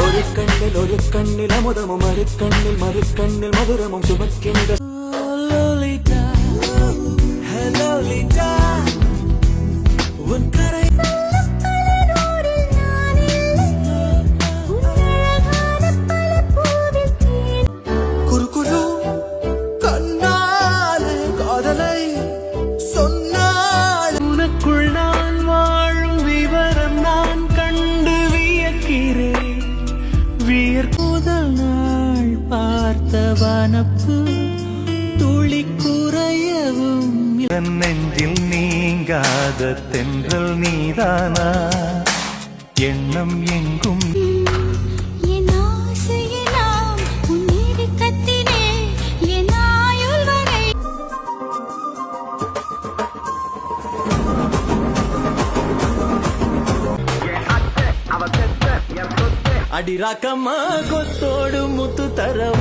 ஒரு கண்ணில் அமுதமும் மறுக்கண்ணில் மதுரமும் சுமக்கின்ற லோலிதா, லோலிதா, உன் கரை குறு குறு கண்ணால் காதலை சொன்னால் உனக்குள் நான் வாழும் விவரம் நான் கண்டு வியக்கிறேன். முதல் நாள் பார்த்த வனப்பு துளி குறையவும் நெஞ்சில் நீங்காத தென்றல் நீதானா, எண்ணம் எங்கும் அடிராக்கம்மா கொத்தோடு முத்து தரவா